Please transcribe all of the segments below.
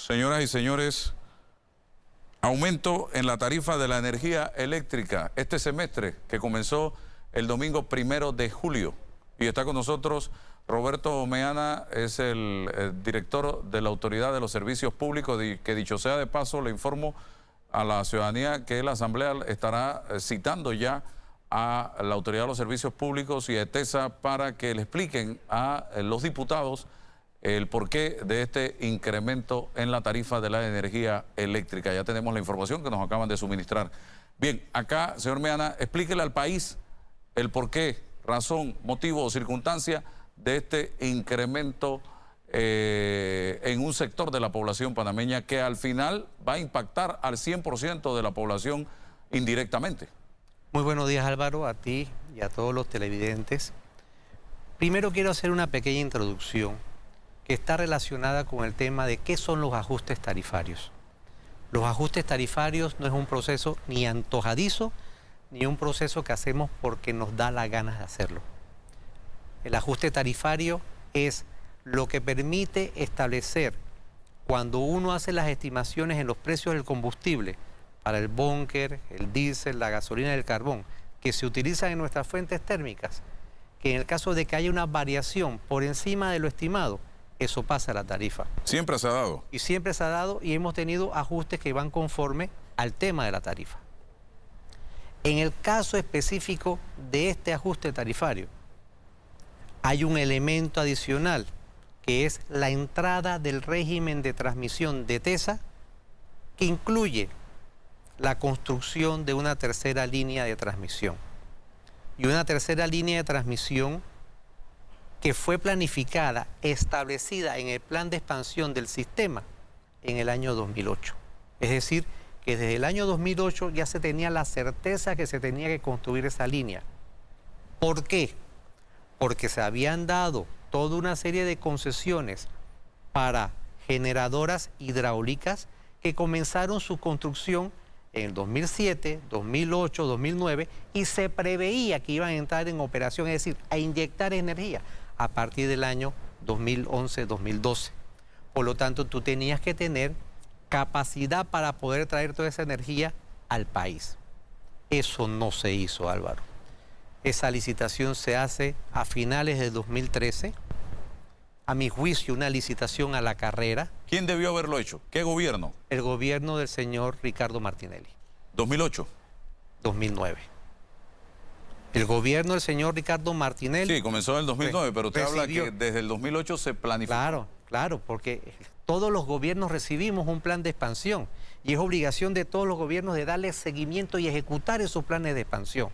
Señoras y señores, aumento en la tarifa de la energía eléctrica este semestre que comenzó el domingo 1 de julio. Y está con nosotros Roberto Meana, es el director de la Autoridad de los Servicios Públicos, que dicho sea de paso, le informo a la ciudadanía que la Asamblea estará citando ya a la Autoridad de los Servicios Públicos y a ETESA para que le expliquen a los diputados el porqué de este incremento en la tarifa de la energía eléctrica. Ya tenemos la información que nos acaban de suministrar. Bien, acá, señor Meana, explíquele al país el porqué, razón, motivo o circunstancia de este incremento en un sector de la población panameña que al final va a impactar al 100% de la población indirectamente. Muy buenos días, Álvaro, a ti y a todos los televidentes. Primero quiero hacer una pequeña introducción que está relacionada con el tema de qué son los ajustes tarifarios. Los ajustes tarifarios no es un proceso ni antojadizo, ni un proceso que hacemos porque nos da la gana de hacerlo. El ajuste tarifario es lo que permite establecer, cuando uno hace las estimaciones en los precios del combustible, para el búnker, el diésel, la gasolina y el carbón, que se utilizan en nuestras fuentes térmicas, que en el caso de que haya una variación por encima de lo estimado, eso pasa a la tarifa. Siempre se ha dado. Y siempre se ha dado y hemos tenido ajustes que van conforme al tema de la tarifa. En el caso específico de este ajuste tarifario, hay un elemento adicional, que es la entrada del régimen de transmisión de ETESA, que incluye la construcción de una tercera línea de transmisión. Y una tercera línea de transmisión que fue planificada, establecida en el plan de expansión del sistema en el año 2008. Es decir, que desde el año 2008 ya se tenía la certeza que se tenía que construir esa línea. ¿Por qué? Porque se habían dado toda una serie de concesiones para generadoras hidráulicas que comenzaron su construcción en el 2007, 2008, 2009 y se preveía que iban a entrar en operación, es decir, a inyectar energía a partir del año 2011-2012. Por lo tanto, tú tenías que tener capacidad para poder traer toda esa energía al país. Eso no se hizo, Álvaro. Esa licitación se hace a finales de 2013. A mi juicio, una licitación a la carrera. ¿Quién debió haberlo hecho? ¿Qué gobierno? El gobierno del señor Ricardo Martinelli. ¿2008? 2009. El gobierno del señor Ricardo Martinelli... Sí, comenzó en el 2009, pero usted habla que desde el 2008 se planificó. Claro, claro, porque todos los gobiernos recibimos un plan de expansión y es obligación de todos los gobiernos de darle seguimiento y ejecutar esos planes de expansión.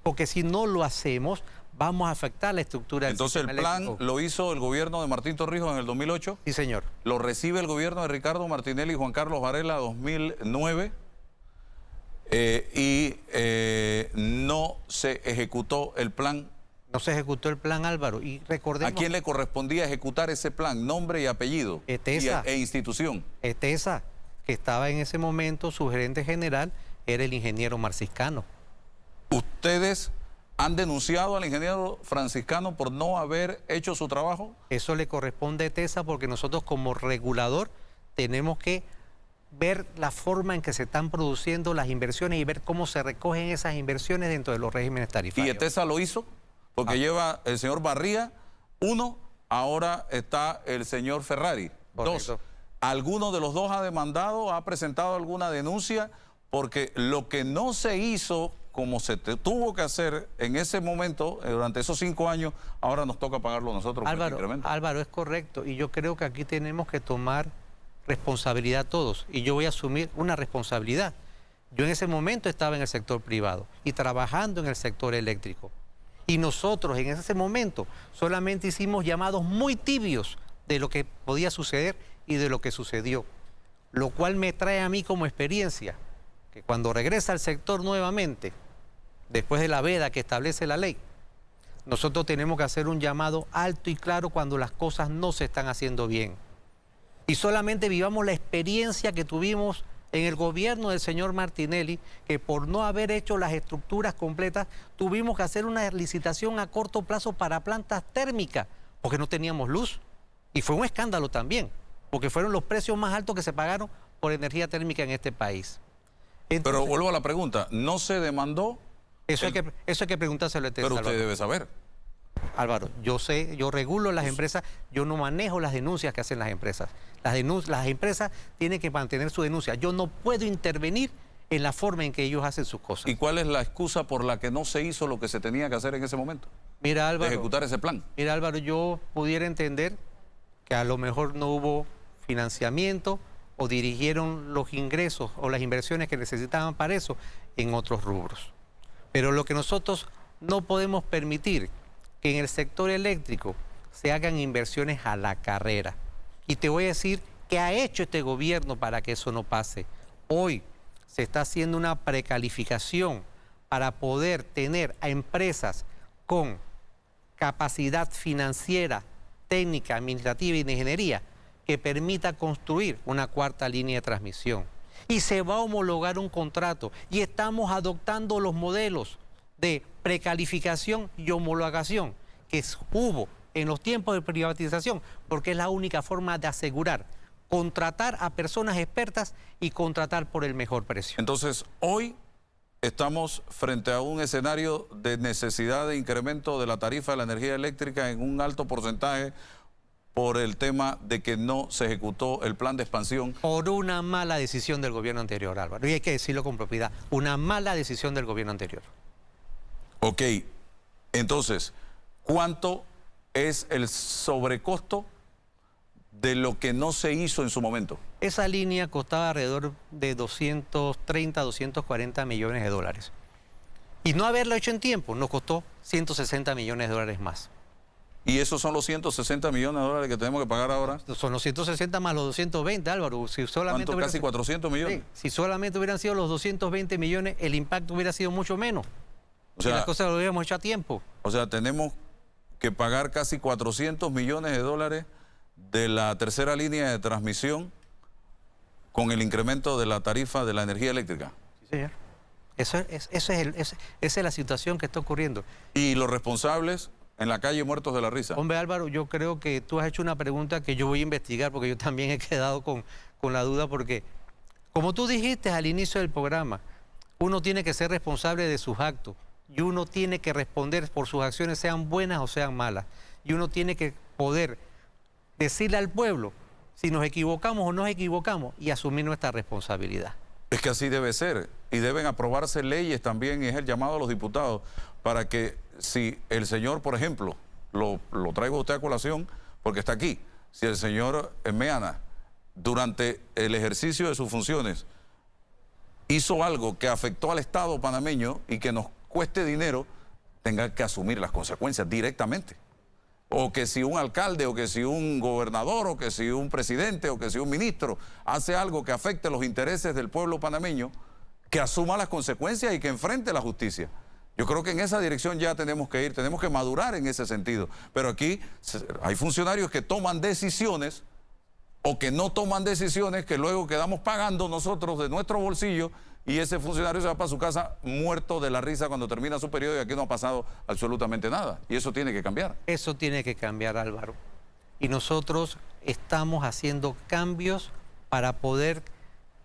Porque si no lo hacemos, vamos a afectar la estructura del sistema eléctrico. Entonces el plan lo hizo el gobierno de Martín Torrijos en el 2008. Sí, señor. Lo recibe el gobierno de Ricardo Martinelli y Juan Carlos Varela 2009 no se ejecutó el plan. No se ejecutó el plan, Álvaro, y recordemos... ¿A quién le correspondía ejecutar ese plan? Nombre y apellido. ETESA. E institución. ETESA, que estaba en ese momento, su gerente general era el ingeniero Marciscano. ¿Ustedes han denunciado al ingeniero franciscano por no haber hecho su trabajo? Eso le corresponde a ETESA porque nosotros como regulador tenemos que ver la forma en que se están produciendo las inversiones y ver cómo se recogen esas inversiones dentro de los regímenes tarifarios. ¿Y ETESA lo hizo? Porque lleva el señor Barría, 1, ahora está el señor Ferrari, 2. ¿Alguno de los dos ha demandado, ha presentado alguna denuncia? Porque lo que no se hizo como se tuvo que hacer en ese momento, durante esos 5 años, ahora nos toca pagarlo nosotros. Álvaro, es correcto. Y yo creo que aquí tenemos que tomar responsabilidad todos. Y yo voy a asumir una responsabilidad. Yo en ese momento estaba en el sector privado y trabajando en el sector eléctrico. Y nosotros en ese momento solamente hicimos llamados muy tibios de lo que podía suceder y de lo que sucedió. Lo cual me trae a mí como experiencia que cuando regresa al sector nuevamente, después de la veda que establece la ley, nosotros tenemos que hacer un llamado alto y claro cuando las cosas no se están haciendo bien. Y solamente vivamos la experiencia que tuvimos en el gobierno del señor Martinelli, que por no haber hecho las estructuras completas, tuvimos que hacer una licitación a corto plazo para plantas térmicas, porque no teníamos luz. Y fue un escándalo también, porque fueron los precios más altos que se pagaron por energía térmica en este país. Entonces, pero vuelvo a la pregunta, ¿no se demandó? Eso hay que preguntárselo a Pero usted debe saber. Álvaro, yo sé, yo regulo las empresas, yo no manejo las denuncias que hacen las empresas. Las empresas tienen que mantener su denuncia. Yo no puedo intervenir en la forma en que ellos hacen sus cosas. ¿Y cuál es la excusa por la que no se hizo lo que se tenía que hacer en ese momento? Mira, Álvaro, de ejecutar ese plan. Mira, Álvaro, yo pudiera entender que a lo mejor no hubo financiamiento o dirigieron los ingresos o las inversiones que necesitaban para eso en otros rubros. Pero lo que nosotros no podemos permitir que en el sector eléctrico se hagan inversiones a la carrera. Y te voy a decir qué ha hecho este gobierno para que eso no pase. Hoy se está haciendo una precalificación para poder tener a empresas con capacidad financiera, técnica, administrativa y de ingeniería que permita construir una cuarta línea de transmisión. Y se va a homologar un contrato y estamos adoptando los modelos de precalificación y homologación que hubo en los tiempos de privatización, porque es la única forma de asegurar, contratar a personas expertas y contratar por el mejor precio. Entonces, hoy estamos frente a un escenario de necesidad de incremento de la tarifa de la energía eléctrica en un alto porcentaje por el tema de que no se ejecutó el plan de expansión. Por una mala decisión del gobierno anterior, Álvaro. Y hay que decirlo con propiedad, una mala decisión del gobierno anterior. Ok, entonces, ¿cuánto es el sobrecosto de lo que no se hizo en su momento? Esa línea costaba alrededor de 230, 240 millones de dólares. Y no haberlo hecho en tiempo nos costó 160 millones de dólares más. ¿Y esos son los 160 millones de dólares que tenemos que pagar ahora? Son los 160 más los 220, Álvaro. Si solamente ¿Cuánto? Casi 400 millones. Sí, si solamente hubieran sido los 220 millones, el impacto hubiera sido mucho menos. O sea, y las cosas lo hubiéramos hecho a tiempo. O sea, tenemos que pagar casi 400 millones de dólares de la tercera línea de transmisión con el incremento de la tarifa de la energía eléctrica. Sí, señor. Esa es la situación que está ocurriendo. Y los responsables en la calle muertos de la risa. Hombre, Álvaro, yo creo que tú has hecho una pregunta que yo voy a investigar porque yo también he quedado con la duda porque, como tú dijiste al inicio del programa, uno tiene que ser responsable de sus actos y uno tiene que responder por sus acciones, sean buenas o sean malas. Y uno tiene que poder decirle al pueblo si nos equivocamos o nos equivocamos y asumir nuestra responsabilidad. Es que así debe ser y deben aprobarse leyes también, y es el llamado a los diputados para que si el señor, por ejemplo, lo traigo a usted a colación porque está aquí, si el señor Meana durante el ejercicio de sus funciones hizo algo que afectó al Estado panameño y que nos cueste dinero, tenga que asumir las consecuencias directamente. O que si un alcalde, o que si un gobernador, o que si un presidente, o que si un ministro hace algo que afecte los intereses del pueblo panameño, que asuma las consecuencias y que enfrente la justicia. Yo creo que en esa dirección ya tenemos que ir, tenemos que madurar en ese sentido. Pero aquí hay funcionarios que toman decisiones o que no toman decisiones que luego quedamos pagando nosotros de nuestro bolsillo y ese funcionario se va para su casa muerto de la risa cuando termina su periodo y aquí no ha pasado absolutamente nada. Y eso tiene que cambiar. Eso tiene que cambiar, Álvaro. Y nosotros estamos haciendo cambios para poder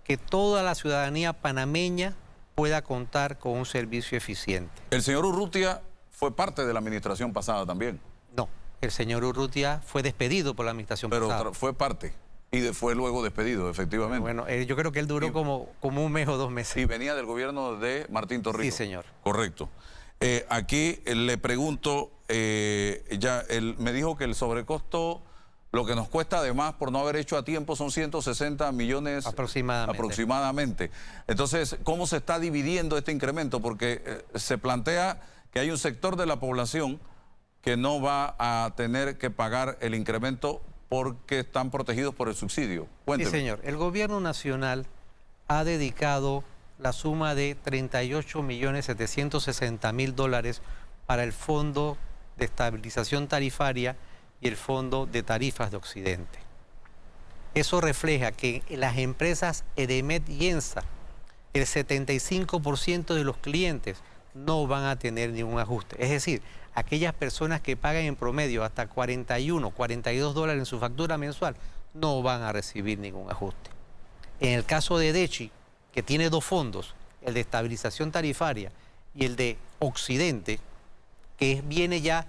que toda la ciudadanía panameña pueda contar con un servicio eficiente. El señor Urrutia fue parte de la administración pasada también. No, el señor Urrutia fue despedido por la administración pasada. Pero fue parte y fue luego despedido, efectivamente. Bueno, yo creo que él duró como un mes o 2 meses. Y venía del gobierno de Martín Torrijos. Sí, señor. Correcto. Aquí le pregunto, él me dijo que el sobrecosto, lo que nos cuesta además por no haber hecho a tiempo son 160 millones aproximadamente. Entonces, ¿cómo se está dividiendo este incremento? Porque se plantea que hay un sector de la población que no va a tener que pagar el incremento porque están protegidos por el subsidio. Cuénteme. Sí, señor. El gobierno nacional ha dedicado la suma de 38.760.000 dólares para el Fondo de Estabilización Tarifaria y el Fondo de Tarifas de Occidente. Eso refleja que las empresas EDEMET y ENSA, el 75% de los clientes no van a tener ningún ajuste. Es decir, aquellas personas que pagan en promedio hasta 41, 42 dólares en su factura mensual no van a recibir ningún ajuste. En el caso de DECHI, que tiene dos fondos, el de estabilización tarifaria y el de Occidente, que viene ya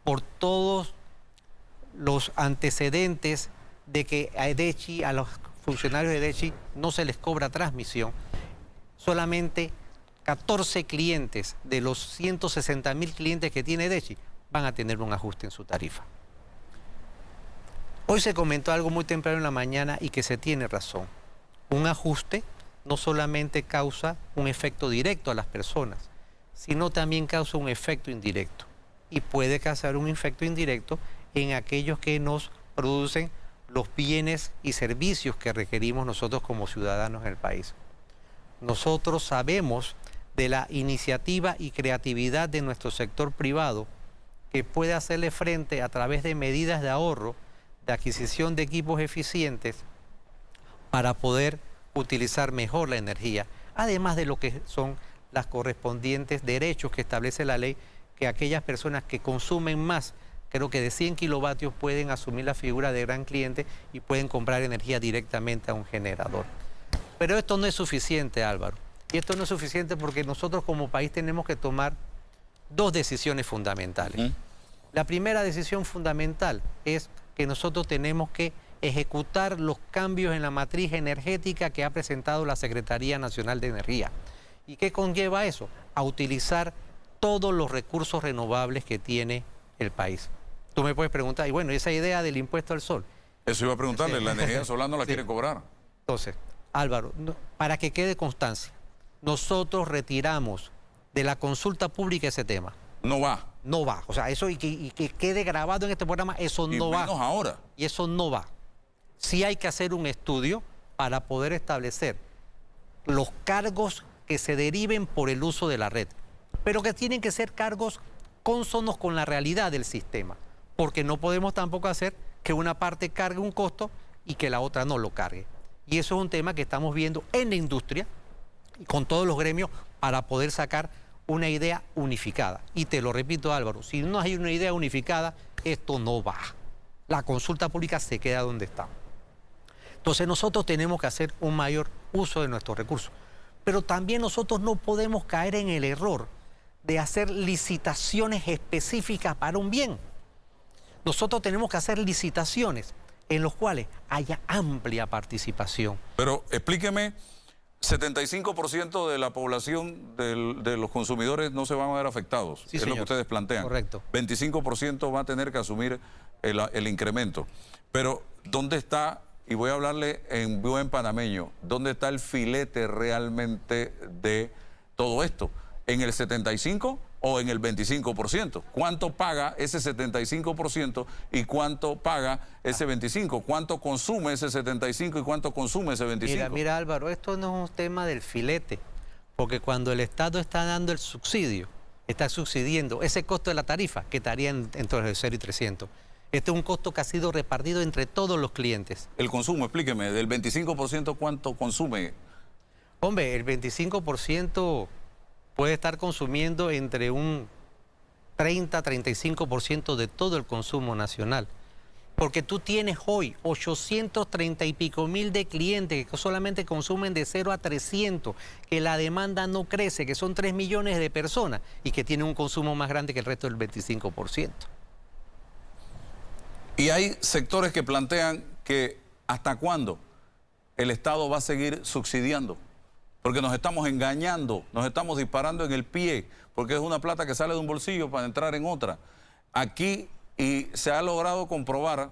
por todos los antecedentes de que a DECHI, a los funcionarios de DECHI, no se les cobra transmisión. Solamente 14 clientes de los 160.000 clientes que tiene DECHI van a tener un ajuste en su tarifa. Hoy se comentó algo muy temprano en la mañana y que se tiene razón. Un ajuste no solamente causa un efecto directo a las personas, sino también causa un efecto indirecto. Y puede causar un efecto indirecto en aquellos que nos producen los bienes y servicios que requerimos nosotros como ciudadanos en el país. Nosotros sabemos de la iniciativa y creatividad de nuestro sector privado que puede hacerle frente a través de medidas de ahorro, de adquisición de equipos eficientes para poder utilizar mejor la energía, además de lo que son los correspondientes derechos que establece la ley, que aquellas personas que consumen más, creo que de 100 kilovatios, pueden asumir la figura de gran cliente y pueden comprar energía directamente a un generador. Pero esto no es suficiente, Álvaro. Y esto no es suficiente porque nosotros como país tenemos que tomar dos decisiones fundamentales. La primera decisión fundamental es que nosotros tenemos que ejecutar los cambios en la matriz energética que ha presentado la Secretaría Nacional de Energía. ¿Y qué conlleva eso? A utilizar todos los recursos renovables que tiene el país. Tú me puedes preguntar, y bueno, esa idea del impuesto al sol. Eso iba a preguntarle, la energía solar no la quiere cobrar. Entonces, Álvaro, para que quede constancia, nosotros retiramos de la consulta pública ese tema. No va. No va. O sea, eso y que quede grabado en este programa, eso no va. Y menos ahora. Y eso no va. Sí hay que hacer un estudio para poder establecer los cargos que se deriven por el uso de la red, pero que tienen que ser cargos cónsonos con la realidad del sistema, porque no podemos tampoco hacer que una parte cargue un costo y que la otra no lo cargue. Y eso es un tema que estamos viendo en la industria y con todos los gremios para poder sacar una idea unificada. Y te lo repito, Álvaro, si no hay una idea unificada, esto no va. La consulta pública se queda donde está. Entonces nosotros tenemos que hacer un mayor uso de nuestros recursos. Pero también nosotros no podemos caer en el error de hacer licitaciones específicas para un bien. Nosotros tenemos que hacer licitaciones en las cuales haya amplia participación. Pero explíqueme, 75% de la población de los consumidores no se van a ver afectados, Sí, es señor. lo que ustedes plantean. Correcto. 25% va a tener que asumir el incremento. Pero, ¿dónde está, y voy a hablarle en buen panameño, dónde está el filete realmente de todo esto? ¿En el 75% o en el 25%? ¿Cuánto paga ese 75% y cuánto paga ese 25%? ¿Cuánto consume ese 75% y cuánto consume ese 25%? Mira, Álvaro, esto no es un tema del filete, porque cuando el Estado está dando el subsidio, está subsidiando ese costo de la tarifa, que estaría entre los 0 y 300. Este es un costo que ha sido repartido entre todos los clientes. El consumo, explíqueme, del 25% ¿cuánto consume? Hombre, el 25% puede estar consumiendo entre un 30-35% de todo el consumo nacional. Porque tú tienes hoy 830 y pico mil de clientes que solamente consumen de 0 a 300, que la demanda no crece, que son 3 millones de personas y que tienen un consumo más grande que el resto del 25%. Y hay sectores que plantean que ¿hasta cuándo el Estado va a seguir subsidiando? Porque nos estamos engañando, nos estamos disparando en el pie, porque es una plata que sale de un bolsillo para entrar en otra. Aquí, y se ha logrado comprobar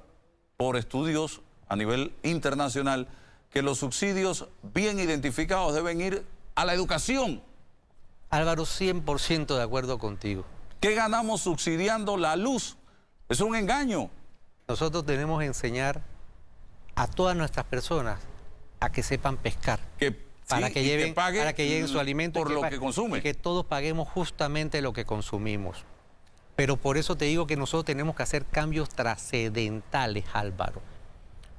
por estudios a nivel internacional, que los subsidios bien identificados deben ir a la educación. Álvaro, 100% de acuerdo contigo. ¿Qué ganamos subsidiando la luz? Es un engaño. Nosotros tenemos que enseñar a todas nuestras personas a que sepan pescar. Para que lleven su alimento por lo que consume. Y que todos paguemos justamente lo que consumimos. Pero por eso te digo que nosotros tenemos que hacer cambios trascendentales, Álvaro.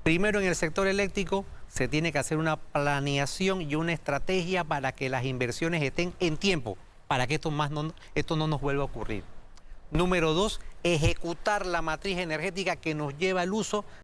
Primero, en el sector eléctrico se tiene que hacer una planeación y una estrategia para que las inversiones estén en tiempo, para que esto no nos vuelva a ocurrir. Número 2, ejecutar la matriz energética que nos lleva al uso